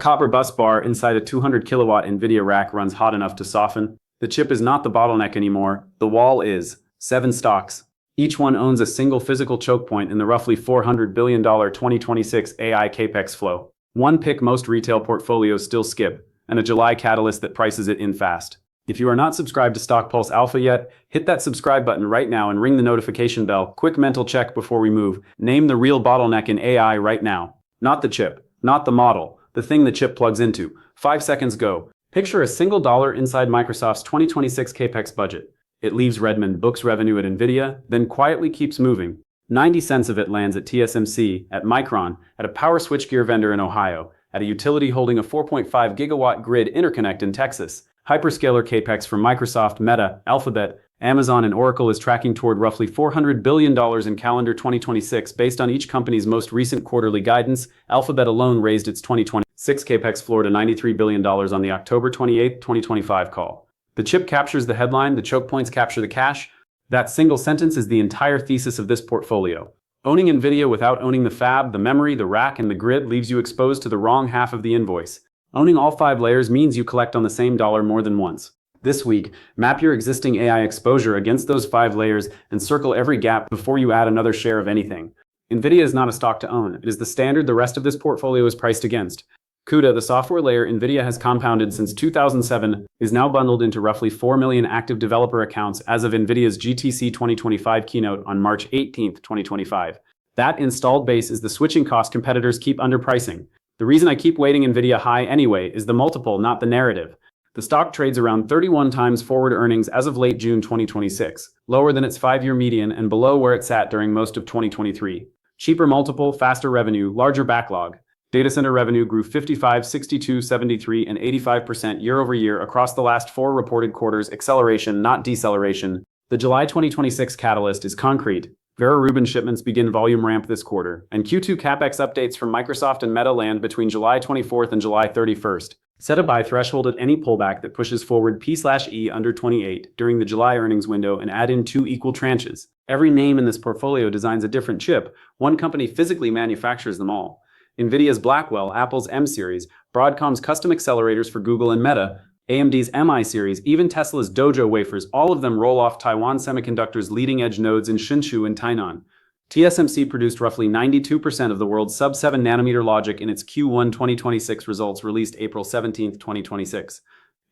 copper bus bar inside a 200 kilowatt NVIDIA rack runs hot enough to soften. The chip is not the bottleneck anymore, the wall is. 7 stocks. Each one owns a single physical choke point in the roughly $400 billion 2026 AI capex flow. One pick most retail portfolios still skip, and a July catalyst that prices it in fast. If you are not subscribed to Stock Pulse Alpha yet, hit that subscribe button right now and ring the notification bell. Quick mental check before we move. Name the real bottleneck in AI right now. Not the chip, not the model, the thing the chip plugs into. 5 seconds go. Picture a single dollar inside Microsoft's 2026 capex budget. It leaves Redmond books revenue at NVIDIA, then quietly keeps moving. 90 cents of it lands at TSMC, at Micron, at a power switchgear vendor in Ohio, at a utility holding a 4.5 gigawatt grid interconnect in Texas. Hyperscaler capex from Microsoft, Meta, Alphabet, Amazon, and Oracle is tracking toward roughly $400 billion in calendar 2026 based on each company's most recent quarterly guidance. Alphabet alone raised its 2026 capex floor to $93 billion on the October 28, 2025 call. The chip captures the headline, the choke points capture the cash. That single sentence is the entire thesis of this portfolio. Owning NVIDIA without owning the fab, the memory, the rack, and the grid leaves you exposed to the wrong half of the invoice. Owning all 5 layers means you collect on the same dollar more than once. This week, map your existing AI exposure against those 5 layers and circle every gap before you add another share of anything. NVIDIA is not a stock to own. It is the standard the rest of this portfolio is priced against. CUDA, the software layer NVIDIA has compounded since 2007, is now bundled into roughly 4 million active developer accounts as of NVIDIA's GTC 2025 keynote on March 18, 2025. That installed base is the switching cost competitors keep underpricing. The reason I keep weighting NVIDIA high anyway is the multiple, not the narrative. The stock trades around 31 times forward earnings as of late June 2026, lower than its 5-year median and below where it sat during most of 2023. Cheaper multiple, faster revenue, larger backlog. Data center revenue grew 55, 62, 73, and 85% year over year across the last 4 reported quarters, acceleration, not deceleration. The July 2026 catalyst is concrete. Vera Rubin shipments begin volume ramp this quarter, and Q2 CapEx updates from Microsoft and Meta land between July 24th and July 31st. Set a buy threshold at any pullback that pushes forward P/E under 28 during the July earnings window and add in 2 equal tranches. Every name in this portfolio designs a different chip. One company physically manufactures them all. NVIDIA's Blackwell, Apple's M-series, Broadcom's custom accelerators for Google and Meta, AMD's MI-series, even Tesla's Dojo wafers, all of them roll off Taiwan Semiconductor's leading-edge nodes in Hsinchu and Tainan. TSMC produced roughly 92% of the world's sub-7 nanometer logic in its Q1 2026 results released April 17, 2026.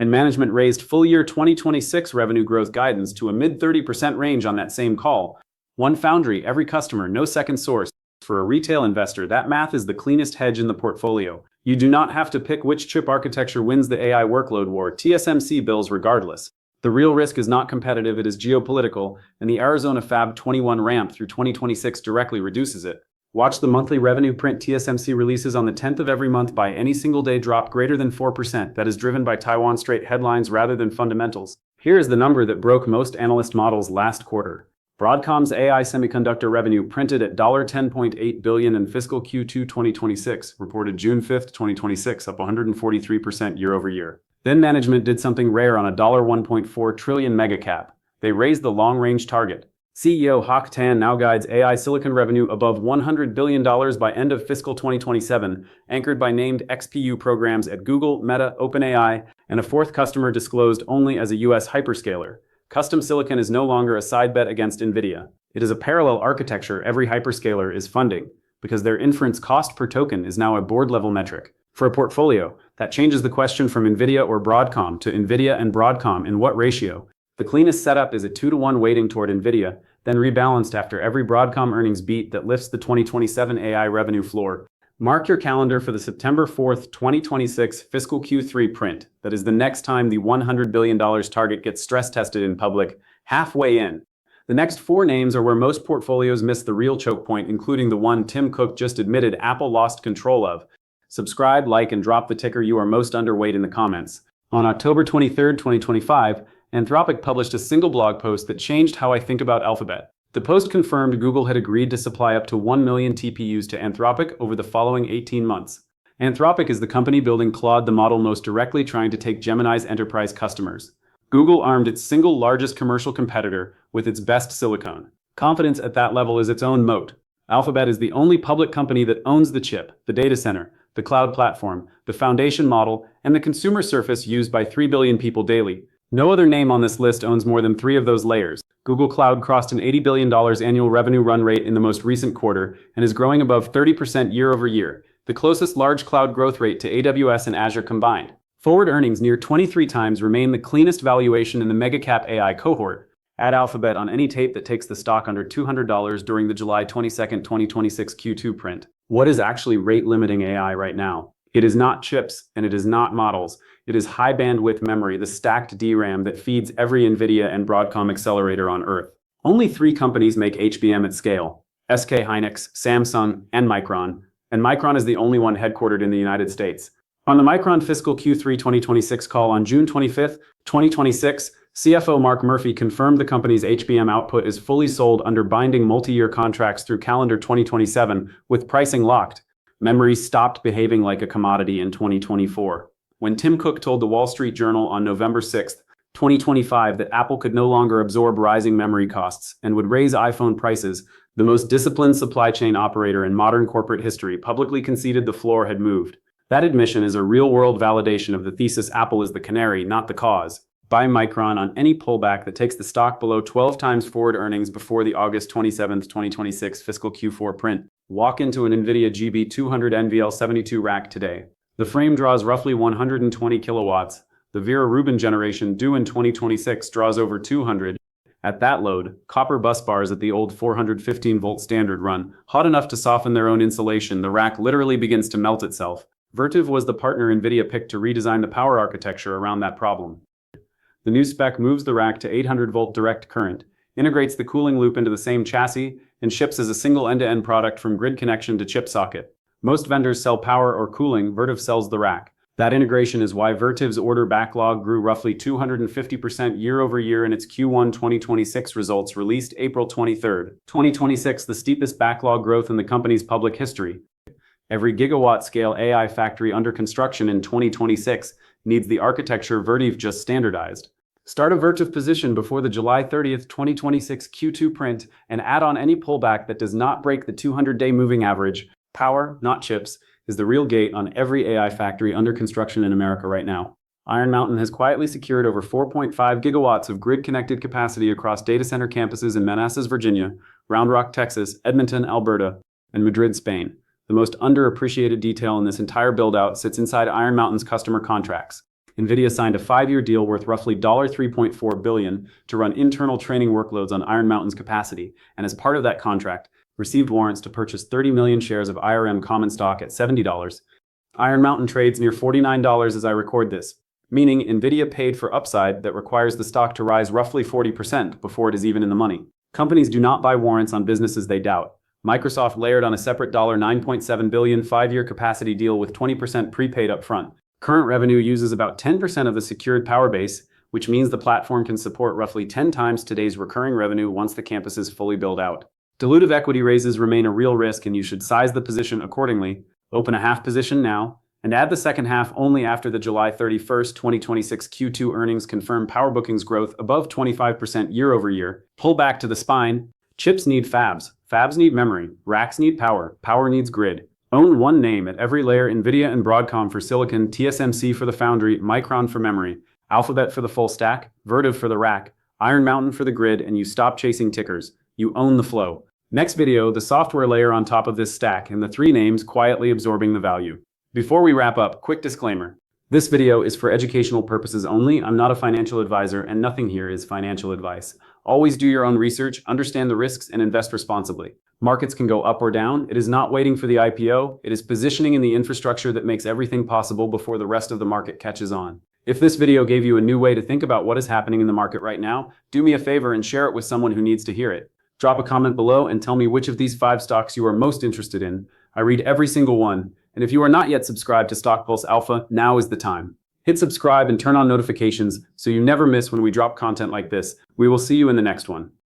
And management raised full-year 2026 revenue growth guidance to a mid-30% range on that same call. One foundry, every customer, no second source. For a retail investor, that math is the cleanest hedge in the portfolio. You do not have to pick which chip architecture wins the AI workload war. TSMC bills regardless. The real risk is not competitive, it is geopolitical, and the Arizona Fab 21 ramp through 2026 directly reduces it. Watch the monthly revenue print TSMC releases on the 10th of every month by any single day drop greater than 4% that is driven by Taiwan Strait headlines rather than fundamentals. Here is the number that broke most analyst models last quarter. Broadcom's AI semiconductor revenue printed at $10.8 billion in fiscal Q2 2026, reported June 5, 2026, up 143% year over year. Then management did something rare on a $1.4 trillion mega cap. They raised the long-range target. CEO Hock Tan now guides AI silicon revenue above $100 billion by end of fiscal 2027, anchored by named XPU programs at Google, Meta, OpenAI, and a 4th customer disclosed only as a US hyperscaler. Custom silicon is no longer a side bet against NVIDIA. It is a parallel architecture every hyperscaler is funding, because their inference cost per token is now a board-level metric. For a portfolio, that changes the question from NVIDIA or Broadcom to NVIDIA and Broadcom in what ratio. The cleanest setup is a 2-to-1 weighting toward NVIDIA, then rebalanced after every Broadcom earnings beat that lifts the 2027 AI revenue floor. Mark your calendar for the September 4th, 2026 fiscal Q3 print. That is the next time the $100 billion target gets stress tested in public, halfway in. The next 4 names are where most portfolios miss the real choke point, including the one Tim Cook just admitted Apple lost control of. Subscribe, like, and drop the ticker you are most underweight in the comments. On October 23, 2025, Anthropic published a single blog post that changed how I think about Alphabet. The post confirmed Google had agreed to supply up to 1 million TPUs to Anthropic over the following 18 months. Anthropic is the company building Claude, the model most directly trying to take Gemini's enterprise customers. Google armed its single largest commercial competitor with its best silicon. Confidence at that level is its own moat. Alphabet is the only public company that owns the chip, the data center, the the cloud platform, the foundation model, and the consumer surface used by 3 billion people daily. No other name on this list owns more than 3 of those layers. Google Cloud crossed an $80 billion annual revenue run rate in the most recent quarter and is growing above 30% year over year, the closest large cloud growth rate to AWS and Azure combined. Forward earnings near 23 times remain the cleanest valuation in the mega-cap AI cohort. Add Alphabet on any tape that takes the stock under $200 during the July 22, 2026 Q2 print. What is actually rate-limiting AI right now? It is not chips, and it is not models. It is high-bandwidth memory, the stacked DRAM that feeds every NVIDIA and Broadcom accelerator on Earth. Only 3 companies make HBM at scale: SK Hynix, Samsung, and Micron is the only one headquartered in the United States. On the Micron fiscal Q3 2026 call on June 25, 2026, CFO Mark Murphy confirmed the company's HBM output is fully sold under binding multi-year contracts through calendar 2027, with pricing locked. Memory stopped behaving like a commodity in 2024. When Tim Cook told the Wall Street Journal on November 6, 2025 that Apple could no longer absorb rising memory costs and would raise iPhone prices, the most disciplined supply chain operator in modern corporate history publicly conceded the floor had moved. That admission is a real-world validation of the thesis Apple is the canary, not the cause. Buy Micron on any pullback that takes the stock below 12 times forward earnings before the August 27, 2026 fiscal Q4 print. Walk into an NVIDIA GB200 NVL72 rack today. The frame draws roughly 120 kilowatts. The Vera Rubin generation due in 2026 draws over 200. At that load, copper bus bars at the old 415-volt standard run hot enough to soften their own insulation. The rack literally begins to melt itself. Vertiv was the partner NVIDIA picked to redesign the power architecture around that problem. The new spec moves the rack to 800-volt direct current, integrates the cooling loop into the same chassis, and ships as a single end-to-end product from grid connection to chip socket. Most vendors sell power or cooling, Vertiv sells the rack. That integration is why Vertiv's order backlog grew roughly 250% year over year in its Q1 2026 results released April 23, 2026, the steepest backlog growth in the company's public history. Every gigawatt-scale AI factory under construction in 2026 needs the architecture Vertiv just standardized. Start a Vertiv position before the July 30, 2026 Q2 print and add on any pullback that does not break the 200-day moving average. Power, not chips, is the real gate on every AI factory under construction in America right now. Iron Mountain has quietly secured over 4.5 gigawatts of grid-connected capacity across data center campuses in Manassas, Virginia, Round Rock, Texas, Edmonton, Alberta, and Madrid, Spain. The most underappreciated detail in this entire build-out sits inside Iron Mountain's customer contracts. NVIDIA signed a 5-year deal worth roughly $3.4 billion to run internal training workloads on Iron Mountain's capacity, and as part of that contract, received warrants to purchase 30 million shares of IRM common stock at $70. Iron Mountain trades near $49 as I record this, meaning NVIDIA paid for upside that requires the stock to rise roughly 40% before it is even in the money. Companies do not buy warrants on businesses they doubt. Microsoft layered on a separate $9.7 billion 5-year capacity deal with 20% prepaid upfront. Current revenue uses about 10% of the secured power base, which means the platform can support roughly 10 times today's recurring revenue once the campus is fully built out. Dilutive equity raises remain a real risk, and you should size the position accordingly. Open a half position now, and add the second half only after the July 31, 2026 Q2 earnings confirm power bookings growth above 25% year over year. Pull back to the spine. Chips need fabs. Fabs need memory. Racks need power. Power needs grid. Own one name at every layer: NVIDIA and Broadcom for silicon, TSMC for the foundry, Micron for memory, Alphabet for the full stack, Vertiv for the rack, Iron Mountain for the grid, and you stop chasing tickers. You own the flow. Next video, the software layer on top of this stack, and the 3 names quietly absorbing the value. Before we wrap up, quick disclaimer. This video is for educational purposes only. I'm not a financial advisor, and nothing here is financial advice. Always do your own research, understand the risks, and invest responsibly. Markets can go up or down. It is not waiting for the IPO. It is positioning in the infrastructure that makes everything possible before the rest of the market catches on. If this video gave you a new way to think about what is happening in the market right now, do me a favor and share it with someone who needs to hear it. Drop a comment below and tell me which of these 5 stocks you are most interested in. I read every single one. And if you are not yet subscribed to Stock Pulse Alpha, now is the time. Hit subscribe and turn on notifications so you never miss when we drop content like this. We will see you in the next one.